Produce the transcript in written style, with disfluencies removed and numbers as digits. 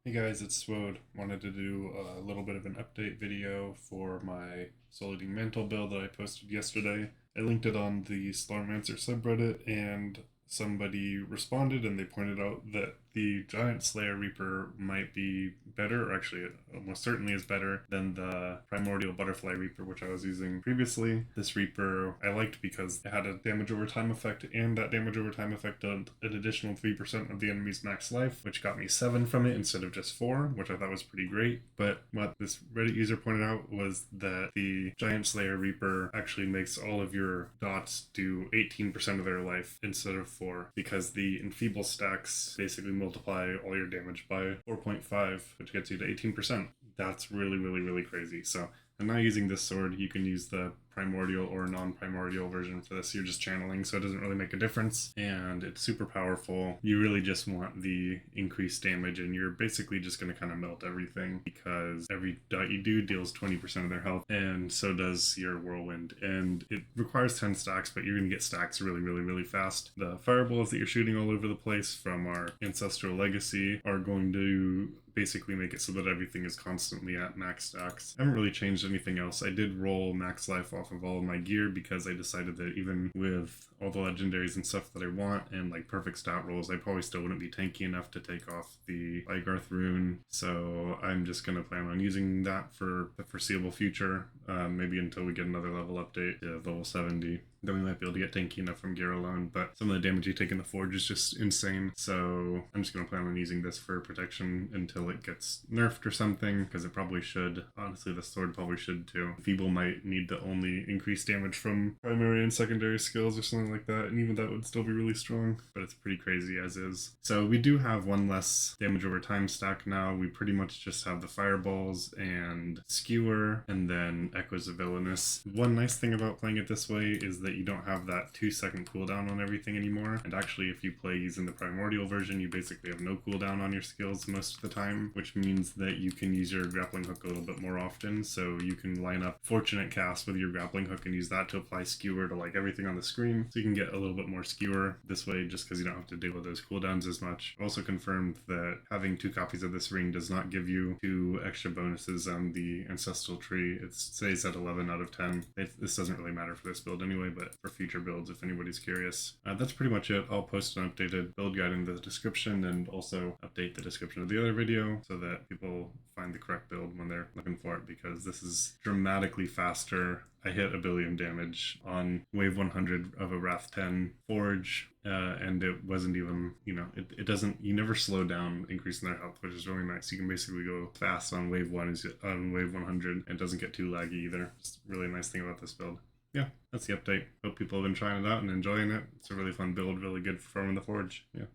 Hey guys, it's Swode. Wanted to do a little bit of an update video for my Soul Eating Mantle build that I posted yesterday. I linked it on the Slormancer subreddit and somebody responded and they pointed out that the Giant Slayer Reaper might be better, or actually it almost certainly is better than the Primordial Butterfly Reaper, which I was using previously. This Reaper I liked because it had a damage over time effect, and that damage over time effect did an additional 3% of the enemy's max life, which got me 7 from it instead of just 4, which I thought was pretty great. But what this Reddit user pointed out was that the Giant Slayer Reaper actually makes all of your dots do 18% of their life instead of 4, because the Enfeeble stacks basically multiply all your damage by 4.5, which gets you to 18%. That's really crazy. So I'm not using this sword. You can use the primordial or non-primordial version for this. You're just channeling, so it doesn't really make a difference, and it's super powerful. You really just want the increased damage, and you're basically just going to kind of melt everything, because every dot you do deals 20% of their health, and so does your whirlwind, and it requires 10 stacks, but you're going to get stacks really fast. The fireballs that you're shooting all over the place from our ancestral legacy are going to basically make it so that everything is constantly at max stacks. I haven't really changed anything else. I did roll max life off of all of my gear because I decided that even with all the legendaries and stuff that I want and like perfect stat rolls, I probably still wouldn't be tanky enough to take off the Igarth rune. So I'm just going to plan on using that for the foreseeable future, maybe until we get another level update to level 70. Then we might be able to get tanky enough from gear alone, but some of the damage you take in the forge is just insane, so I'm just going to plan on using this for protection until it gets nerfed or something, because it probably should. Honestly, the sword probably should too. Feeble might need to only increase damage from primary and secondary skills or something like that, and even that would still be really strong, but it's pretty crazy as is. So we do have one less damage over time stack now. We pretty much just have the fireballs and skewer, and then Echoes of Villainous. One nice thing about playing it this way is that you don't have that 2-second cooldown on everything anymore, and actually if you play using the primordial version, you basically have no cooldown on your skills most of the time, which means that you can use your grappling hook a little bit more often. So you can line up Fortunate Cast with your grappling hook and use that to apply skewer to like everything on the screen, so you can get a little bit more skewer this way, just because you don't have to deal with those cooldowns as much. Also confirmed that having 2 copies of this ring does not give you 2 extra bonuses on the ancestral tree. It stays at 11 out of 10. This doesn't really matter for this build anyway, but for future builds if anybody's curious. That's pretty much it. I'll post an updated build guide in the description, and also update the description of the other video so that people find the correct build when they're looking for it, because this is dramatically faster. I hit 1 billion damage on wave 100 of a Wrath 10 forge, and it wasn't even, it doesn't, you never slow down increasing their health, which is really nice. You can basically go fast on wave 1 on wave 100, and it doesn't get too laggy either. It's a really nice thing about this build. Yeah, that's the update. Hope people have been trying it out and enjoying it. It's a really fun build, really good for farming the forge. Yeah.